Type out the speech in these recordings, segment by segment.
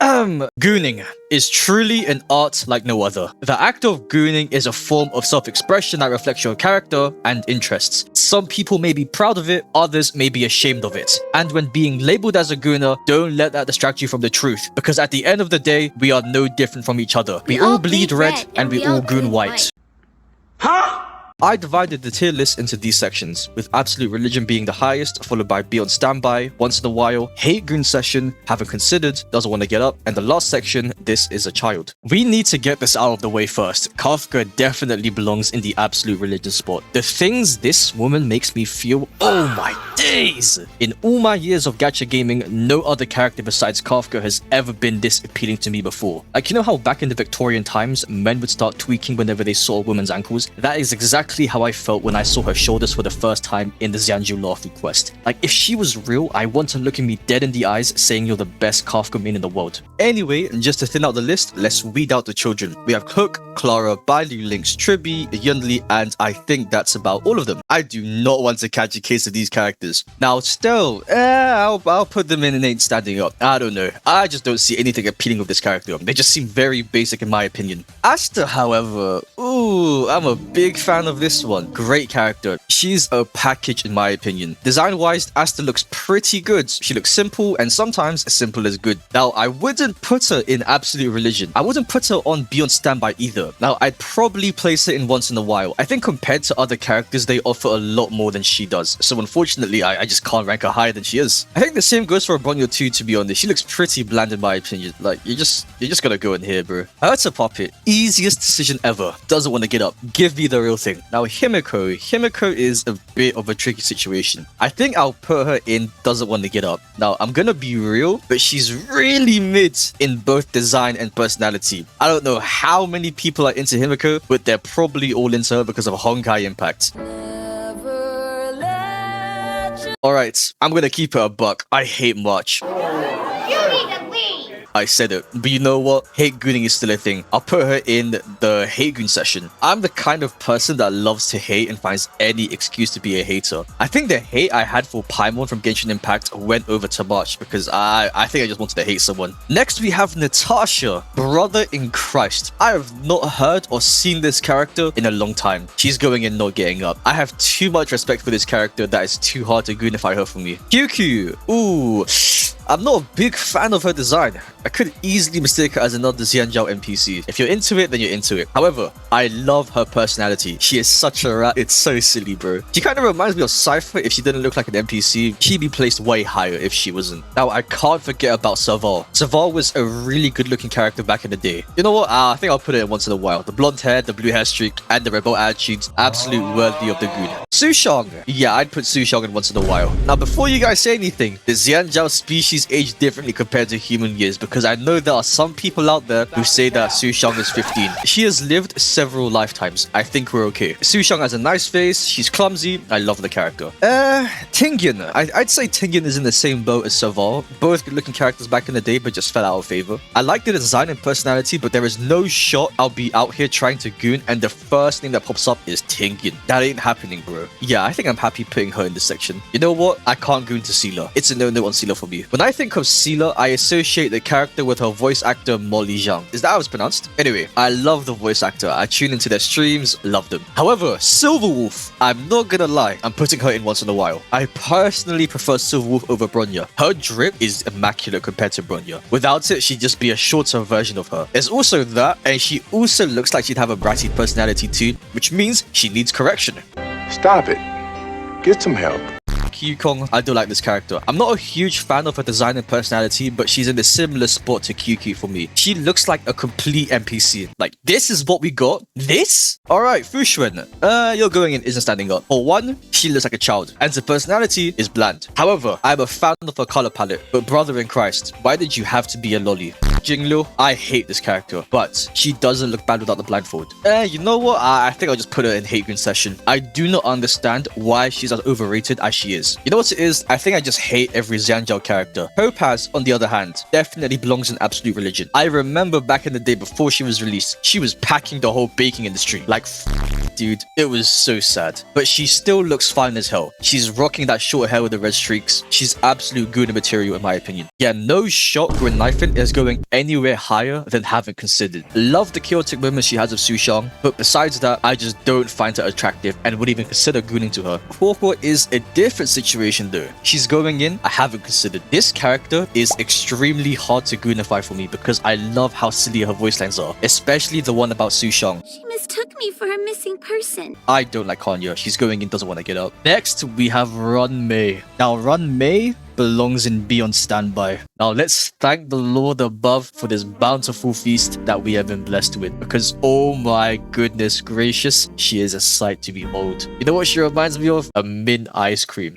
Gooning is truly an art like no other. The act of gooning is a form of self-expression that reflects your character and interests. Some people may be proud of it, others may be ashamed of it. And when being labeled as a gooner, don't let that distract you from the truth, because at the end of the day, we are no different from each other. We all bleed red and we all goon white. Huh? I divided the tier list into these sections, with Absolute Religion being the highest, followed by Be on Standby, Once in a While, Hate Goon Session, Haven't Considered, Doesn't Want to Get Up, and the last section, This is a Child. We need to get this out of the way first. Kafka definitely belongs in the Absolute Religion spot. The things this woman makes me feel, oh my days! In all my years of gacha gaming, no other character besides Kafka has ever been this appealing to me before. Like, you know how back in the Victorian times, men would start tweaking whenever they saw a woman's ankles? That is exactly how I felt when I saw her shoulders for the first time in the Xianzhu Lawful quest. Like, if she was real, I want her looking me dead in the eyes saying you're the best Kafka main in the world. Anyway, just to thin out the list, let's weed out the children. We have Hook, Clara, Bailu, Lynx, Tribi, Yunli, and I think that's about all of them. I do not want to catch a case of these characters. Now, still, I'll put them in and ain't standing up. I don't know. I just don't see anything appealing with this character. They just seem very basic in my opinion. Asta, however, ooh, I'm a big fan of this one. Great character. She's a package in my opinion. Design-wise, Asta looks pretty good. She looks simple and sometimes simple is good. Now, I wouldn't put her in Absolute Religion. I wouldn't put her on Be on Standby either. Now, I'd probably place her in Once in a While. I think compared to other characters, they offer a lot more than she does. So unfortunately, I just can't rank her higher than she is. I think the same goes for Bronyo too, to be honest. She looks pretty bland in my opinion. Like, you just gotta go in here, bro. Her puppet. Easiest decision ever. Doesn't want to get up. Give me the real thing. Now, Himiko is a bit of a tricky situation. I think I'll put her in Doesn't Want to Get Up. Now, I'm gonna be real, but she's really mid in both design and personality. I don't know how many people are into Himiko, but they're probably all into her because of Honkai impact. Alright, I'm gonna keep her a buck. I hate March. I said it, but you know what? Hate gooning is still a thing. I'll put her in the hate goon session. I'm the kind of person that loves to hate and finds any excuse to be a hater. I think the hate I had for Paimon from Genshin Impact went over to March because I think I just wanted to hate someone. Next we have Natasha, Brother in Christ. I have not heard or seen this character in a long time. She's going in not getting up. I have too much respect for this character that is too hard to goonify her for me. QQ, ooh. I'm not a big fan of her design. I could easily mistake her as another Xianzhou NPC. If you're into it, then you're into it. However, I love her personality. She is such a rat. It's so silly, bro. She kind of reminds me of Cypher if she didn't look like an NPC. She'd be placed way higher if she wasn't. Now, I can't forget about Saval. Saval was a really good-looking character back in the day. You know what? I think I'll put it in Once in a While. The blonde hair, the blue hair streak, and the rebel attitudes, absolute worthy of the good. Sushong. Yeah, I'd put Sushong in Once in a While. Now, before you guys say anything, the Xianzhou species age differently compared to human years, because I know there are some people out there who say that Sushong is 15. She has lived several lifetimes. I think we're okay. Sushong has a nice face. She's clumsy. I love the character. Tingyun. I'd say Tingyun is in the same boat as Saval. Both good-looking characters back in the day, but just fell out of favor. I like the design and personality, but there is no shot I'll be out here trying to goon and the first name that pops up is Tingyun. That ain't happening, bro. Yeah, I think I'm happy putting her in this section. You know what? I can't goon to Seela. It's a no-no on Seela for me. When I think of Seela, I associate the character with her voice actor Molly Zhang. Is that how it's pronounced? Anyway, I love the voice actor. I tune into their streams, love them. However, Silverwolf, I'm not gonna lie, I'm putting her in Once in a While. I personally prefer Silverwolf over Bronya. Her drip is immaculate compared to Bronya. Without it, she'd just be a shorter version of her. There's also that, and she also looks like she'd have a bratty personality too, which means she needs correction. Stop it. Get some help. Kyukong, I do like this character. I'm not a huge fan of her design and personality, but she's in a similar spot to QQ for me. She looks like a complete NPC. Like, this is what we got? This? Alright, Fushuen. You're going in isn't standing up. For one, she looks like a child, and her personality is bland. However, I'm a fan of her color palette, but brother in Christ, why did you have to be a lolly? Jinglu, I hate this character, but she doesn't look bad without the blindfold. You know what? I think I'll just put her in Hate Green Session. I do not understand why she's as overrated as she is. You know what it is? I think I just hate every Xianzhou character. Topaz, on the other hand, definitely belongs in Absolute Religion. I remember back in the day before she was released, she was packing the whole baking industry. Like, dude, it was so sad. But she still looks fine as hell. She's rocking that short hair with the red streaks. She's absolute Goon material in my opinion. Yeah, no shot Gwen Knifing is going anywhere higher than Haven't Considered. Love the chaotic moments she has of Sushang, but besides that, I just don't find her attractive and would even consider gooning to her. Huohuo is a different situation though. She's going in, I haven't considered. This character is extremely hard to goonify for me because I love how silly her voice lines are, especially the one about Sushang. She mistook me for a missing person. I don't like Hanya. She's going in, doesn't want to get up. Next, we have Run Mei. Now, Run Mei belongs in Be on Standby. Now, let's thank the Lord above for this bountiful feast that we have been blessed with, because oh my goodness gracious, she is a sight to behold. You know what she reminds me of? A mint ice cream.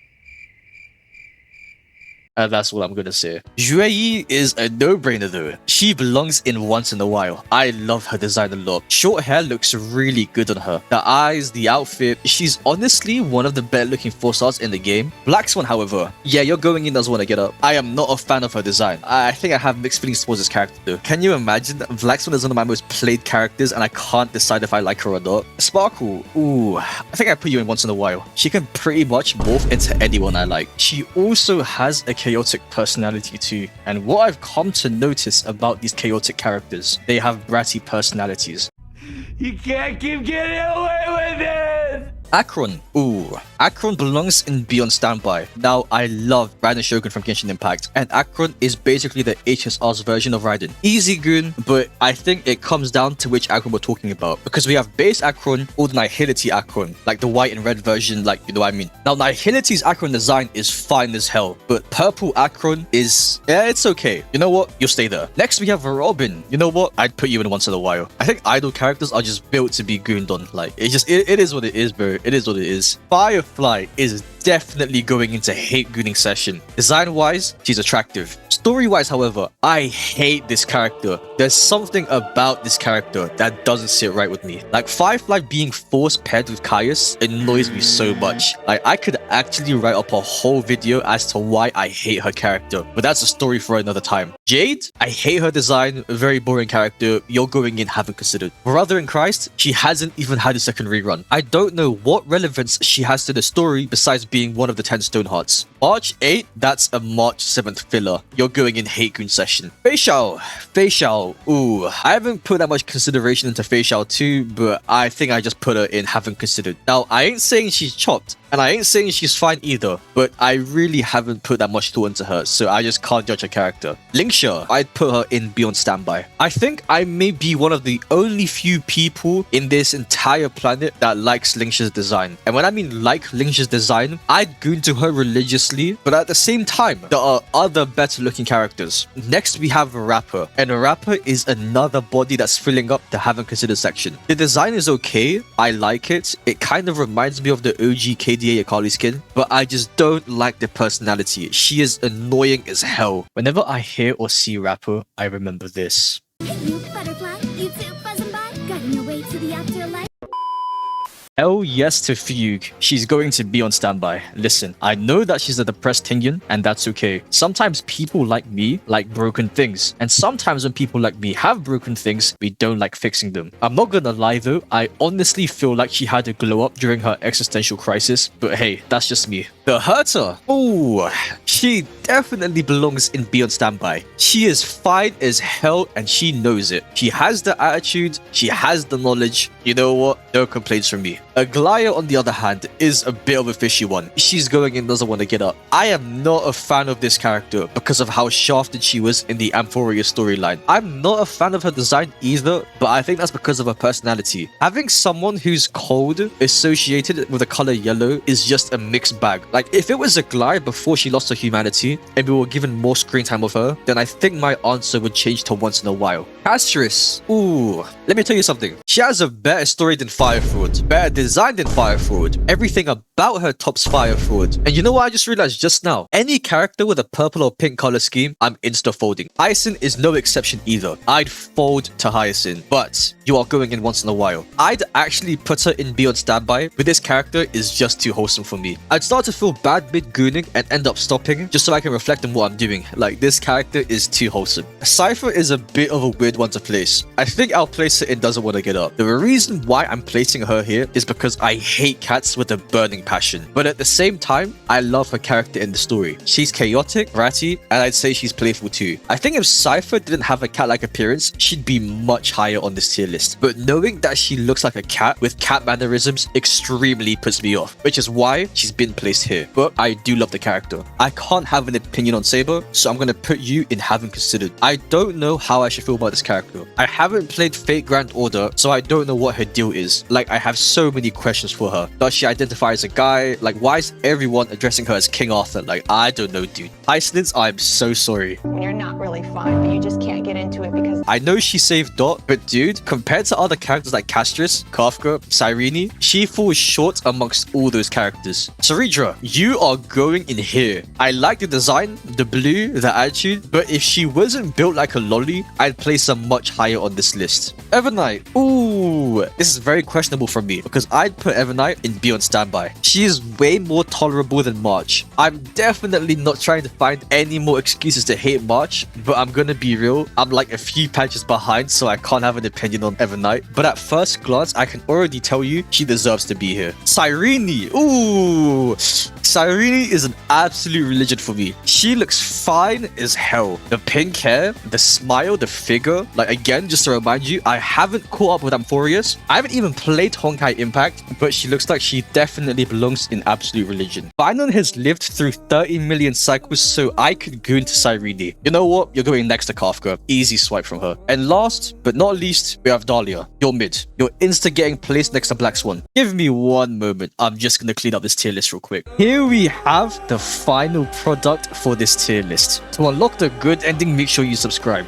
And that's all I'm gonna say. Yue is a no-brainer though. She belongs in Once in a While. I love her design a lot. Short hair looks really good on her. The eyes, the outfit. She's honestly one of the better looking 4-stars in the game. Black Swan, however, yeah, you're going in, doesn't want to get up. I am not a fan of her design. I think I have mixed feelings towards this character though. Can you imagine? Black Swan is one of my most played characters and I can't decide if I like her or not. Sparkle, ooh, I think I put you in Once in a While. She can pretty much morph into anyone I like. She also has a chaotic personality too, and what I've come to notice about these chaotic characters, they have bratty personalities. You can't keep getting away with it! Akron. Ooh. Akron belongs in Be on Standby. Now, I love Raiden Shogun from Genshin Impact, and Akron is basically the HSR's version of Raiden. Easy Goon, but I think it comes down to which Akron we're talking about, because we have base Akron or the Nihility Akron, like the white and red version, like, you know what I mean. Now, Nihility's Akron design is fine as hell, but purple Akron is, yeah, it's okay. You know what? You'll stay there. Next, we have Robin. You know what? I'd put you in Once in a While. I think idol characters are just built to be gooned on. Like, it is what it is, bro. It is what it is. Firefly is definitely going into hate gooning session. Design wise, she's attractive. Story wise, however, I hate this character. There's something about this character that doesn't sit right with me. Like, Firefly being force paired with Caius annoys me so much. Like, I could actually write up a whole video as to why I hate her character, but that's a story for another time. Jade, I hate her design, a very boring character. You're going in, haven't considered. Brother in Christ, she hasn't even had a second rerun. I don't know what relevance she has to the story besides being one of the 10 Stone Hearts. March 8, that's a March 7th filler. You're going in hate goon session. Fei Xiao, ooh, I haven't put that much consideration into Fei Xiao too, but I think I just put her in haven't considered. Now, I ain't saying she's chopped, and I ain't saying she's fine either, but I really haven't put that much thought into her, so I just can't judge her character. Linksha, I'd put her in Be on Standby. I think I may be one of the only few people in this entire planet that likes Linksha's design. And when I mean like Linksha's design, I'd goon to her religiously, but at the same time, there are other better looking characters. Next, we have Rapper, and Rapper is another body that's filling up the haven't considered section. The design is okay, I like it. It kind of reminds me of the OG KDA Akali skin, but I just don't like the personality. She is annoying as hell. Whenever I hear or see Rapper, I remember this. Hey, you butterfly, you too buzzing by, guiding your way to the afterlife. Hell yes to Fugue. She's going to Be on Standby. Listen, I know that she's a depressed Tingyun, and that's okay. Sometimes people like me like broken things, and sometimes when people like me have broken things, we don't like fixing them. I'm not gonna lie though, I honestly feel like she had a glow up during her existential crisis, but hey, that's just me. The Hurter. Ooh, she definitely belongs in Be on Standby. She is fine as hell and she knows it. She has the attitude, she has the knowledge. You know what? No complaints from me. Aglaya, on the other hand, is a bit of a fishy one. She's going in, doesn't want to get up. I am not a fan of this character because of how shafted she was in the Amphoria storyline. I'm not a fan of her design either, but I think that's because of her personality. Having someone who's cold associated with the color yellow is just a mixed bag. Like, if it was Aglaya before she lost her humanity and we were given more screen time of her, then I think my answer would change to Once in a While. Castris. Ooh, let me tell you something. She has a better story than Fire Fraud, better design than Fire Fraud. Everything about her tops Fire Fraud. And you know what I just realized just now? Any character with a purple or pink color scheme, I'm insta-folding. Hyacinth is no exception either. I'd fold to Hyacinth, but you are going in Once in a While. I'd actually put her in Be on Standby, but this character is just too wholesome for me. I'd start to feel feel bad mid-gooning and end up stopping just so I can reflect on what I'm doing. Like, this character is too wholesome. Cypher is a bit of a weird one to place. I think I'll place it in Doesn't Want to Get Up. The reason why I'm placing her here is because I hate cats with a burning passion. But at the same time, I love her character in the story. She's chaotic, bratty, and I'd say she's playful too. I think if Cypher didn't have a cat-like appearance, she'd be much higher on this tier list. But knowing that she looks like a cat with cat mannerisms extremely puts me off, which is why she's been placed here. But I do love the character. I can't have an opinion on Saber, so I'm going to put you in having considered. I don't know how I should feel about this character. I haven't played Fate Grand Order, so I don't know what her deal is. Like, I have so many questions for her. Does she identify as a guy? Like, why is everyone addressing her as King Arthur? Like, I don't know, dude. Icelands, I'm so sorry. You're not really fun, but you just can't get into it because I know she saved Dot, but dude, compared to other characters like Castris, Kafka, Cyrene, she falls short amongst all those characters. Saridra, you are going in here. I like the design, the blue, the attitude, but if she wasn't built like a lolly, I'd place her much higher on this list. Evernight, ooh, this is very questionable for me because I'd put Evernight in Be on Standby. She is way more tolerable than March. I'm definitely not trying to find any more excuses to hate March, but I'm gonna be real, I'm like a few patches behind, so I can't have an opinion on Evernight. But at first glance, I can already tell you she deserves to be here. Cyrene, ooh, Cyrene is an absolute religion for me. She looks fine as hell. The pink hair, the smile, the figure. Like, again, just to remind you, I haven't caught up with Amphorius. I haven't even played Honkai Impact, but she looks like she definitely belongs in absolute religion. Finon has lived through 30 million cycles, so I could goon to Cyrene. You know what? You're going next to Kafka. Easy swipe from her. And last but not least, we have Dahlia. You're mid. You're insta getting placed next to Black Swan. Give me one moment. I'm just gonna clean up this tier list real quick. Here we have the final product for this tier list. To unlock the good ending, make sure you subscribe.